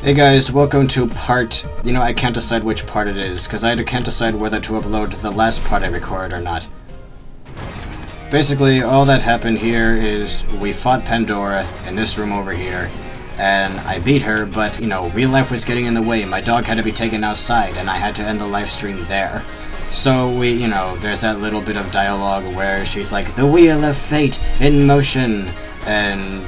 Hey guys, welcome to part... I can't decide which part it is, because I can't decide whether to upload the last part I recorded or not. Basically, all that happened here is we fought Pandora in this room over here, and I beat her, but, real life was getting in the way. My dog had to be taken outside, and I had to end the live stream there. So we, there's that little bit of dialogue where she's like, "The wheel of fate in motion!" And,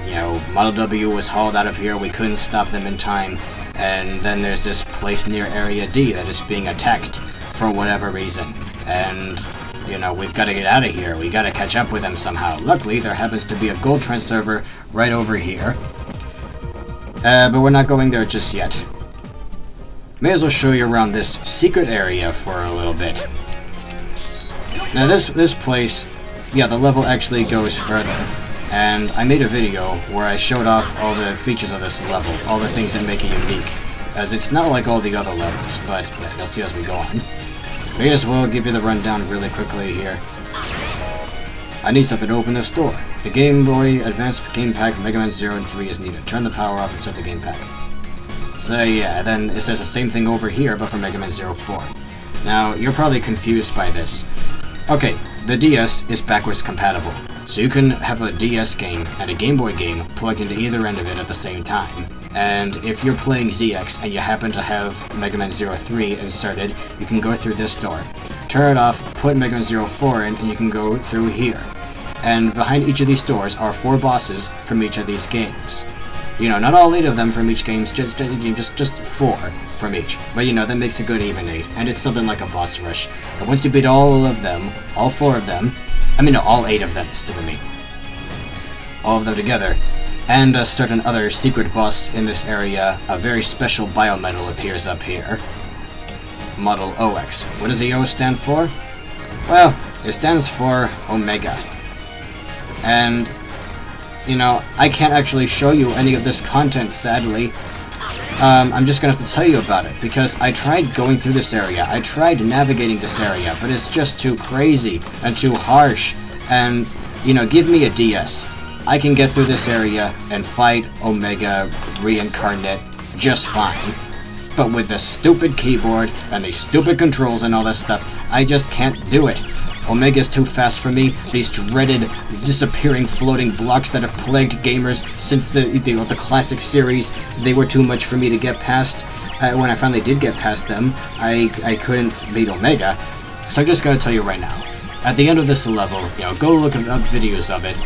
Model W was hauled out of here, we couldn't stop them in time. And then there's this place near Area D that is being attacked for whatever reason. And, we've got to get out of here, we got to catch up with them somehow. Luckily, there happens to be a gold transfer right over here. But we're not going there just yet. May as well show you around this secret area for a little bit. Now this place, yeah, the level actually goes further. And I made a video where I showed off all the features of this level, all the things that make it unique. As it's not like all the other levels, but you'll see as we go on. May as well give you the rundown really quickly here. I need something to open this door. The Game Boy Advance Game Pack Megaman 0 and 3 is needed. Turn the power off and start the game pack. So yeah, then it says the same thing over here, but for Megaman 04. Now, you're probably confused by this. Okay, the DS is backwards compatible, so you can have a DS game and a Game Boy game plugged into either end of it at the same time. And if you're playing ZX and you happen to have Megaman 03 inserted, you can go through this door. Turn it off, put Megaman 04 in, and you can go through here. And behind each of these doors are 4 bosses from each of these games. Not all 8 of them from each game, just 4 from each. But that makes a good even 8, and it's something like a boss rush. And once you beat all of them, all 4 of them, all 8 of them, still me. All of them together, and a certain other secret boss in this area, a very special biometal appears up here. Model OX. What does the O stand for? Well, it stands for Omega. And I can't actually show you any of this content, sadly. I'm just gonna have to tell you about it, because I tried going through this area, I tried navigating this area, but it's just too crazy and too harsh. And, give me a DS. I can get through this area and fight Omega reincarnate just fine. But with this stupid keyboard and these stupid controls and all that stuff, I just can't do it. Omega's too fast for me. These dreaded, disappearing floating blocks that have plagued gamers since the classic series, they were too much for me to get past. When I finally did get past them, I couldn't beat Omega. So I'm just gonna tell you right now. At the end of this level, go look up videos of it.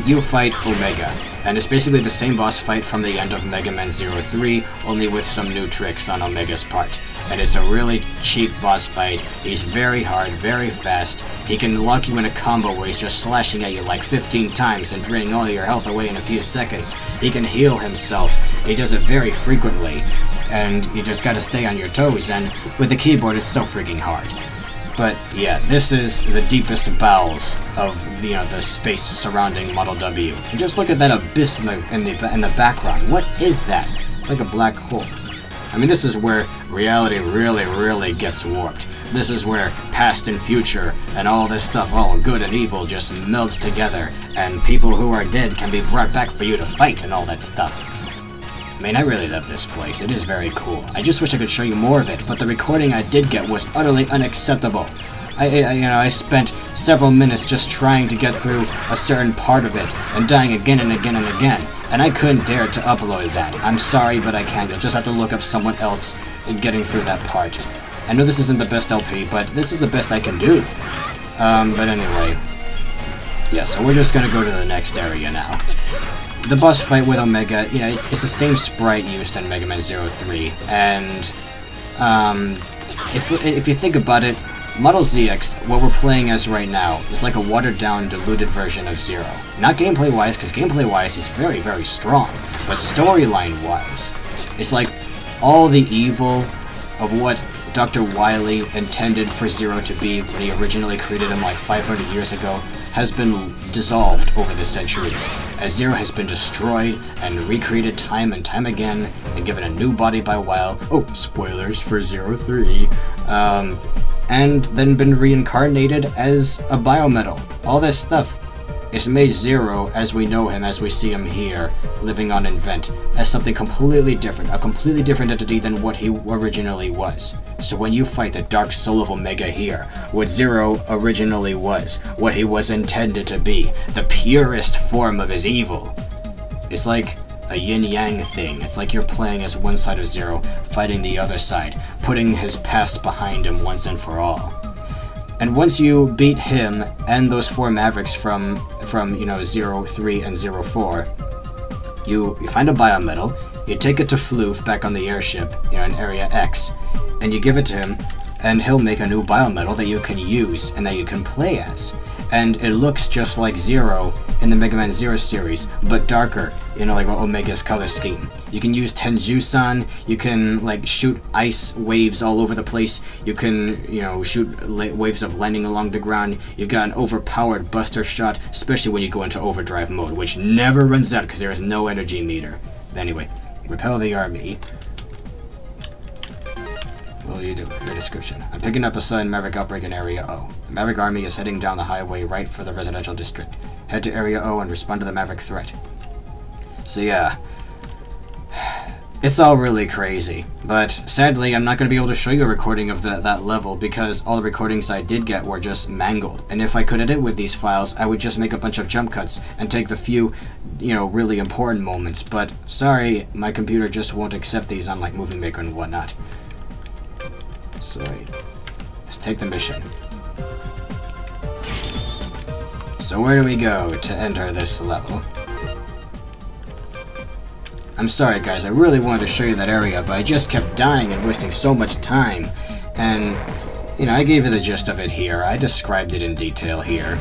You fight Omega, and it's basically the same boss fight from the end of Megaman 03, only with some new tricks on Omega's part. And it's a really cheap boss fight. He's very hard, very fast. He can lock you in a combo where he's just slashing at you like 15 times and draining all your health away in a few seconds. He can heal himself. He does it very frequently. And you just gotta stay on your toes, and with the keyboard it's so freaking hard. But yeah, this is the deepest bowels of the space surrounding Model W. And just look at that abyss in the background. What is that? Like a black hole. This is where reality really gets warped. This is where past and future and all this stuff, all good and evil, just melts together, and people who are dead can be brought back for you to fight and all that stuff. I really love this place. It is very cool. I just wish I could show you more of it, but the recording I did get was utterly unacceptable. I spent several minutes just trying to get through a certain part of it, and dying again and again and again, and I couldn't dare to upload that. I'm sorry, but I can't. You'll just have to look up someone else in getting through that part. I know this isn't the best LP, but this is the best I can do. But anyway. Yeah, so we're just gonna go to the next area now. The boss fight with Omega, it's the same sprite used in Megaman 03, and if you think about it, Model ZX, what we're playing as right now, is like a watered-down, diluted version of Zero. Not gameplay-wise, because gameplay-wise is very, very strong, but storyline-wise, it's like all the evil of what Dr. Wily intended for Zero to be when he originally created him like 500 years ago has been dissolved over the centuries, as Zero has been destroyed and recreated time and time again and given a new body by Wile. Oh, spoilers for 03. And then been reincarnated as a biometal. All this stuff. It's made Zero, as we know him, as we see him here, living on Invent, as something completely different, a completely different entity than what he originally was. So when you fight the Dark Soul of Omega here, what Zero originally was, what he was intended to be, the purest form of his evil, it's like a yin-yang thing. It's like you're playing as one side of Zero, fighting the other side, putting his past behind him once and for all. And once you beat him and those 4 Mavericks from you know, 03 and 04, you find a biometal, you take it to Floof back on the airship, you know, in Area X, and you give it to him, and he'll make a new biometal that you can use and that you can play as. And it looks just like Zero in the Mega Man Zero series, but darker, you know, like Omega's color scheme. You can use Tenjusan, you can, like, shoot ice waves all over the place, you can, you know, shoot waves of lightning along the ground, you've got an overpowered buster shot, especially when you go into overdrive mode, which never runs out because there is no energy meter. Anyway, repel the army. What will you do? Your description. I'm picking up a sudden Maverick outbreak in Area O. The Maverick army is heading down the highway right for the residential district. Head to Area O and respond to the Maverick threat. So yeah, it's all really crazy. But sadly, I'm not going to be able to show you a recording of that level because all the recordings I did get were just mangled. And if I could edit with these files, I would just make a bunch of jump cuts and take the few, you know, really important moments. But sorry, my computer just won't accept these on like Movie Maker and whatnot. So let's take the mission. So where do we go to enter this level? I'm sorry guys, I really wanted to show you that area, but I just kept dying and wasting so much time. And, you know, I gave you the gist of it here. I described it in detail here.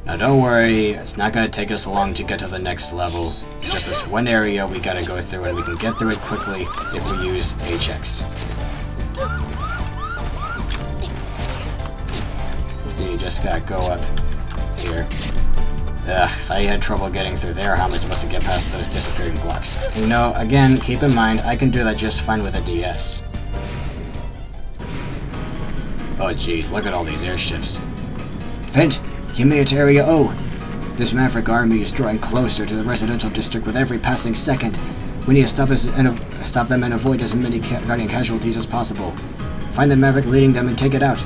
Now don't worry, it's not going to take us long to get to the next level. It's just this one area we gotta go through, and we can get through it quickly if we use HX. So you just gotta go up here. Ugh, if I had trouble getting through there, how am I supposed to get past those disappearing blocks? You know, again, keep in mind, I can do that just fine with a DS. Oh jeez, look at all these airships. Vent, you made it to Area O. This Maverick army is drawing closer to the residential district with every passing second. We need to stop them and avoid as many Guardian casualties as possible. Find the Maverick leading them and take it out.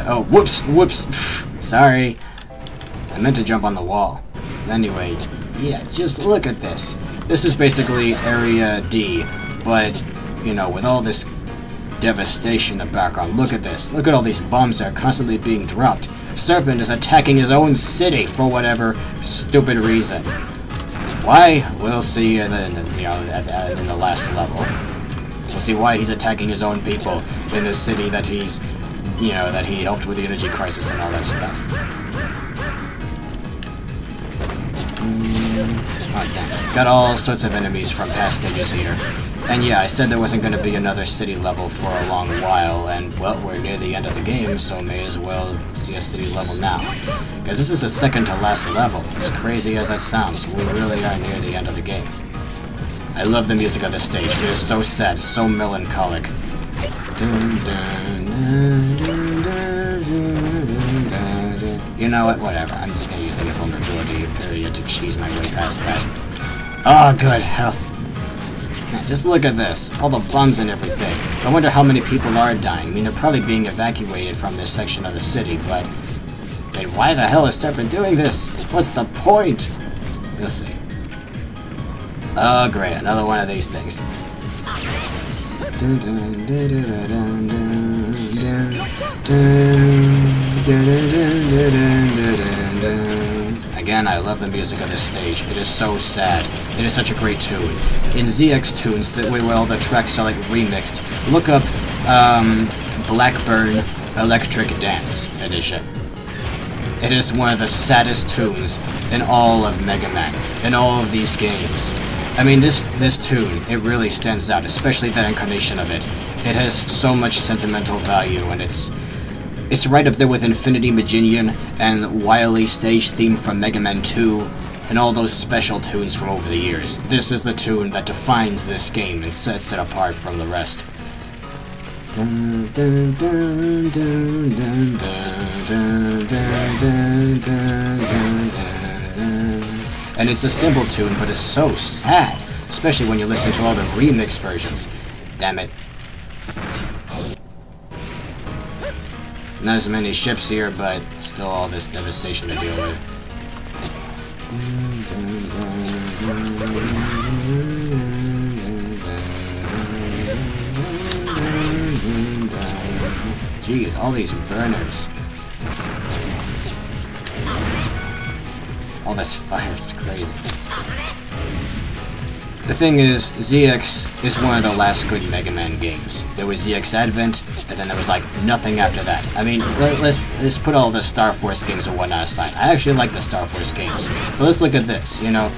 Oh, whoops. Sorry. I meant to jump on the wall. Anyway, yeah, just look at this. This is basically Area D, but, you know, with all this devastation in the background. Look at this. Look at all these bombs that are constantly being dropped. Serpent is attacking his own city for whatever stupid reason. Why? We'll see in the, you know, in the last level. We'll see why he's attacking his own people in this city that he's, you know, that he helped with the energy crisis and all that stuff. Oh, dang. Got all sorts of enemies from past stages here. And yeah, I said there wasn't going to be another city level for a long while, and well, we're near the end of the game, so may as well see a city level now. Because this is the second to last level. As crazy as that sounds, we really are near the end of the game. I love the music of this stage. It is so sad, so melancholic. You know what? Whatever. I'm just going to use the vulnerability period to cheese my way past that. Oh, good health. Man, just look at this. All the bombs and everything. I wonder how many people are dying. I mean, they're probably being evacuated from this section of the city, but... Wait, why the hell is Serpent doing this? What's the point? Let's see. Oh, great. Another one of these things. Again, I love the music of this stage. It is so sad. It is such a great tune. In ZX Tunes, well, the tracks are like remixed. Look up Blackburn Electric Dance Edition. It is one of the saddest tunes in all of Mega Man, in all of these games. I mean, this tune, it really stands out, especially that incarnation of it. It has so much sentimental value, and it's right up there with Infinity Maginian and Wily stage theme from Mega Man 2, and all those special tunes from over the years. This is the tune that defines this game and sets it apart from the rest. Dun, dun, dun, dun, dun, dun. And it's a simple tune, but it's so sad, especially when you listen to all the remix versions. Damn it. Not as many ships here, but still all this devastation to deal with. Jeez, all these burners. All this fire is crazy. The thing is, ZX is one of the last good Mega Man games. There was ZX Advent, and then there was like nothing after that. I mean, let's put all the Star Force games and whatnot aside. I actually like the Star Force games, but let's look at this. You know,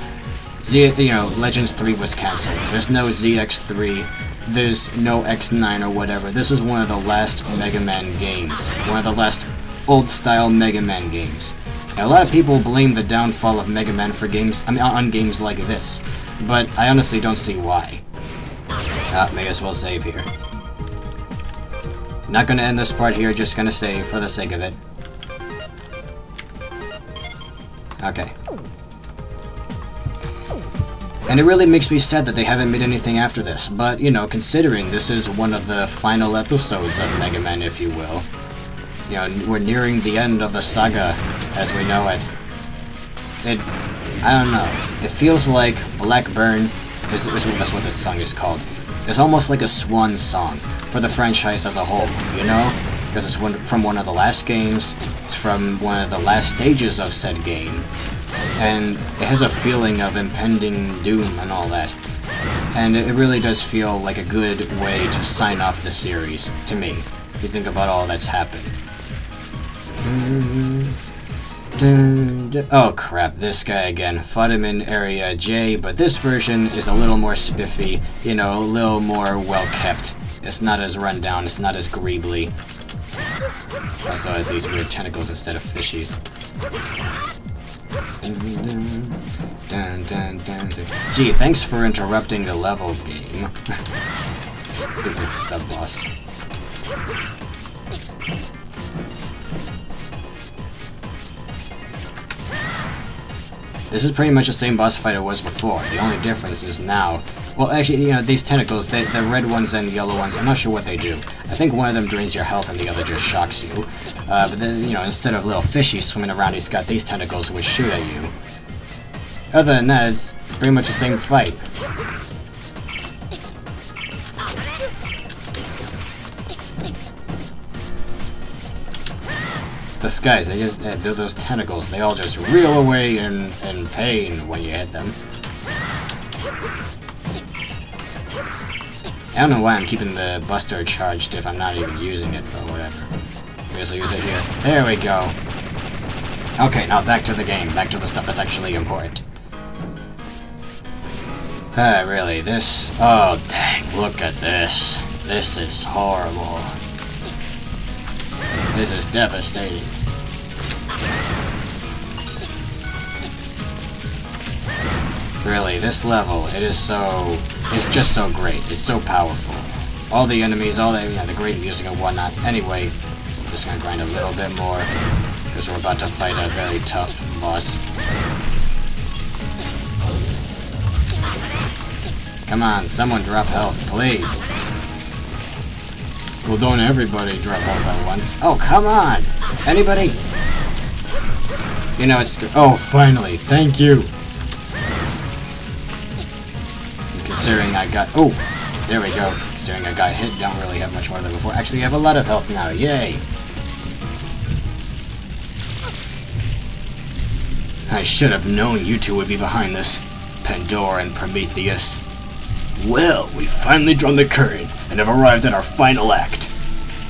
Legends 3 was cancelled. There's no ZX3. There's no X9 or whatever. This is one of the last Mega Man games. One of the last old-style Mega Man games. And a lot of people blame the downfall of Mega Man for games, on games like this. But I honestly don't see why. May as well save here. Not gonna end this part here, just gonna save for the sake of it. Okay. And it really makes me sad that they haven't made anything after this, but, you know, considering this is one of the final episodes of Mega Man, if you will. You know, we're nearing the end of the saga as we know it. I don't know. It feels like Blackburn that's what this song is called. It's almost like a Swan song for the franchise as a whole, you know? Because it's from one of the last games, it's from one of the last stages of said game, and it has a feeling of impending doom and all that. And it really does feel like a good way to sign off the series, to me, if you think about all that's happened. Oh crap, this guy again. Fought him in Area J, but this version is a little more spiffy, you know, a little more well-kept. It's not as run down, it's not as greebly. Also has these weird tentacles instead of fishies. Gee, thanks for interrupting the level, game. Stupid sub-boss. This is pretty much the same boss fight it was before. The only difference is now... Well, actually, you know, these tentacles, the red ones and yellow ones, I'm not sure what they do. I think one of them drains your health and the other just shocks you. But then, you know, instead of little fishies swimming around, he's got these tentacles which shoot at you. Other than that, it's pretty much the same fight. The skies, those tentacles, they all just reel away in pain when you hit them. I don't know why I'm keeping the Buster charged if I'm not even using it, or whatever. I guess I'll use it here. There we go. Okay, now back to the game, back to the stuff that's actually important. Really, this... Oh, dang, look at this. This is horrible. This is devastating. Really, this level, it's just so great. It's so powerful. All the enemies, the great music and whatnot. Anyway, I'm just gonna grind a little bit more, because we're about to fight a very tough boss. Come on, someone drop health, please. Well, don't everybody drop health at once. Oh, come on! Anybody? You know, it's... Oh, finally, thank you! Considering I got... Oh! There we go. Considering I got hit, don't really have much more than before. Actually, I have a lot of health now. Yay! I should have known you two would be behind this. Pandora and Prometheus. Well, we've finally drawn the curtain and have arrived at our final act.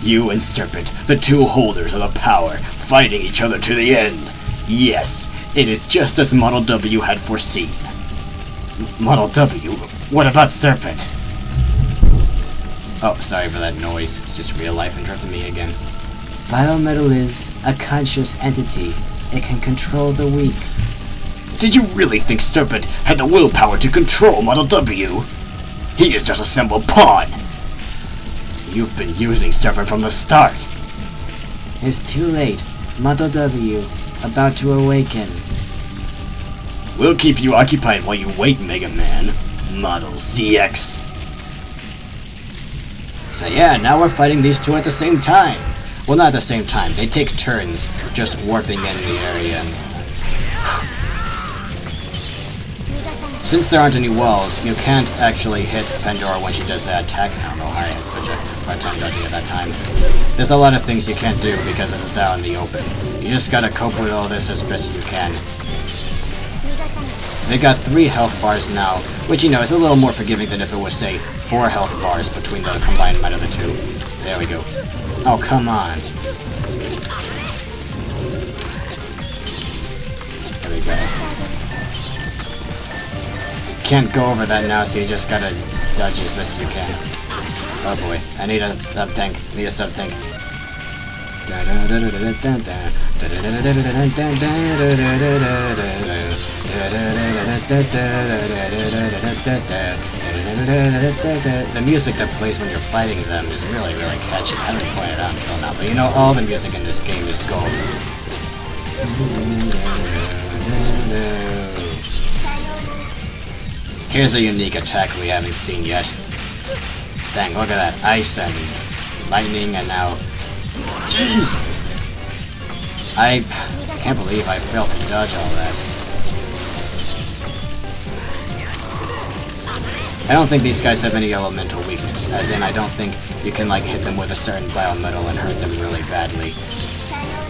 You and Serpent, the two holders of the power, fighting each other to the end. Yes, it is just as Model W had foreseen. Model W? What about Serpent? Oh, sorry for that noise. It's just real life interrupting me again. Biometal is a conscious entity. It can control the weak. Did you really think Serpent had the willpower to control Model W? He is just a simple pawn! You've been using Serpent from the start. It's too late. Model W, about to awaken. We'll keep you occupied while you wait, Megaman. Model ZX. So yeah, now we're fighting these two at the same time. Well, not at the same time. They take turns just warping in the area. Since there aren't any walls, you can't actually hit Pandora when she does that attack. I don't know why I had such a hard time dodging at that time. There's a lot of things you can't do because this is out in the open. You just gotta cope with all this as best as you can. They got 3 health bars now, which, you know, is a little more forgiving than if it was, say, 4 health bars between the combined might of the two. There we go. Oh, come on. There we go. Can't go over that now, so you just gotta dodge as best as you can. Oh boy, I need a sub-tank. Need a sub-tank. The music that plays when you're fighting them is really, really catchy. I haven't pointed out until now, but you know, all the music in this game is gold. Here's a unique attack we haven't seen yet. Dang, look at that. Ice and lightning and now... Jeez! I can't believe I failed to dodge all that. I don't think these guys have any elemental weakness, as in I don't think you can like hit them with a certain biometal and hurt them really badly.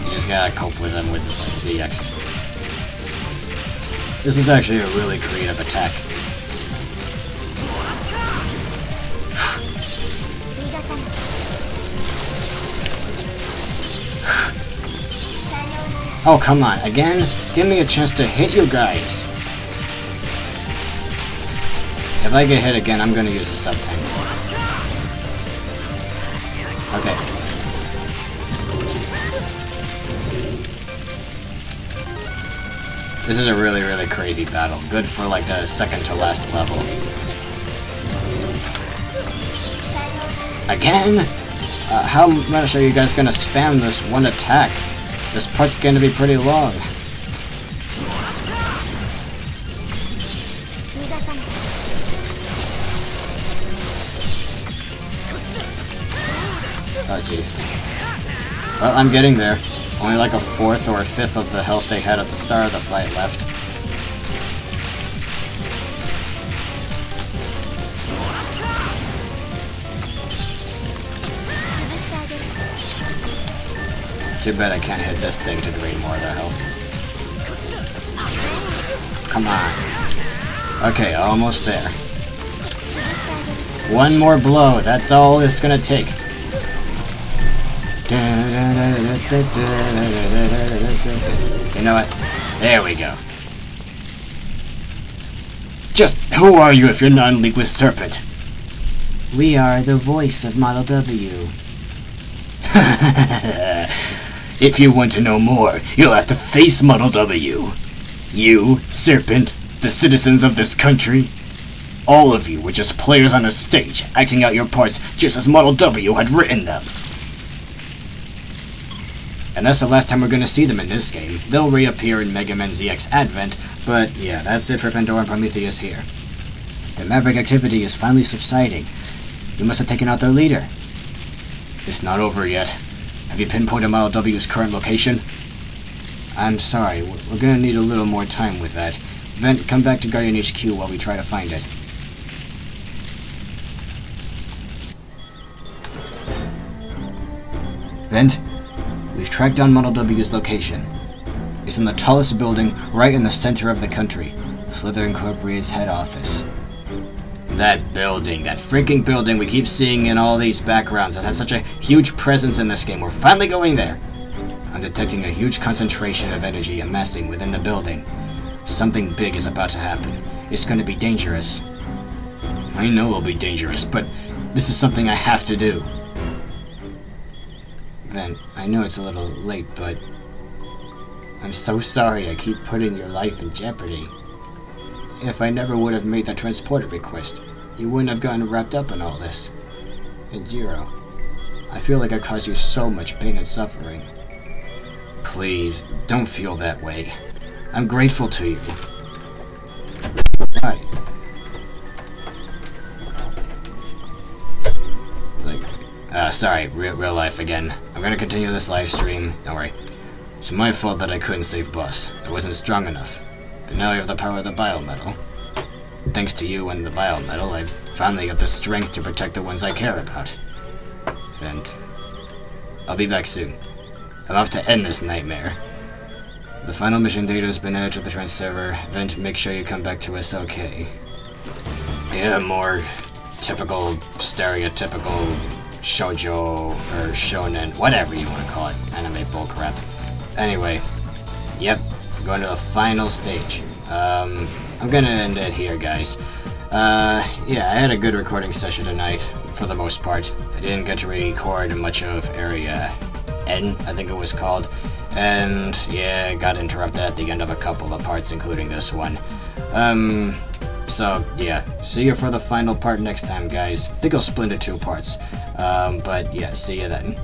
You just gotta cope with them with ZX. This is actually a really creative attack. Oh, come on. Again? Give me a chance to hit you guys. If I get hit again, I'm gonna use a sub-tank. Okay. This is a really, really crazy battle. Good for like the second to last level. Again? How much are you guys gonna spam this one attack? This part's gonna be pretty long. Oh jeez. Well, I'm getting there. Only like a 4th or a 5th of the health they had at the start of the fight left. Too bad I can't hit this thing to drain more of their health. Come on. Okay, almost there. One more blow, that's all it's gonna take. You know what? There we go. Just who are you if you're not in league with Serpent? We are the voice of Model W. If you want to know more, you'll have to face Model W. You, Serpent, the citizens of this country, all of you were just players on a stage, acting out your parts just as Model W had written them. And that's the last time we're going to see them in this game. They'll reappear in Megaman ZX Advent, but yeah, that's it for Pandora and Prometheus here. The Maverick activity is finally subsiding. We must have taken out their leader. It's not over yet. Have you pinpointed Model W's current location? I'm sorry, we're gonna need a little more time with that. Vent, come back to Guardian HQ while we try to find it. Vent, we've tracked down Model W's location. It's in the tallest building right in the center of the country, Slither Incorporated's head office. That building, that freaking building we keep seeing in all these backgrounds that has such a huge presence in this game. We're finally going there. I'm detecting a huge concentration of energy amassing within the building. Something big is about to happen. It's going to be dangerous. I know it'll be dangerous, but this is something I have to do. Vent, I know it's a little late, but I'm so sorry I keep putting your life in jeopardy. If I never would have made that transporter request, you wouldn't have gotten wrapped up in all this. And Jiro, I feel like I caused you so much pain and suffering. Please, don't feel that way. I'm grateful to you. Why? It's like, sorry, real life again. I'm gonna continue this live stream. Don't worry. It's my fault that I couldn't save Buzz. I wasn't strong enough. But now I have the power of the biometal. Thanks to you and the biometal, I finally have the strength to protect the ones I care about. And I'll be back soon. I'm off to end this nightmare. The final mission data has been added to the trans server. Vent, make sure you come back to us okay. Yeah, more typical, stereotypical shoujo, or shonen, whatever you want to call it, anime bullcrap. Anyway, yep, we're going to the final stage. I'm gonna end it here, guys. Yeah, I had a good recording session tonight, for the most part. I didn't get to record much of Area N, I think it was called. And, yeah, I got interrupted at the end of a couple of parts, including this one. So, yeah, see you for the final part next time, guys. I think I'll split into 2 parts. But, yeah, see you then.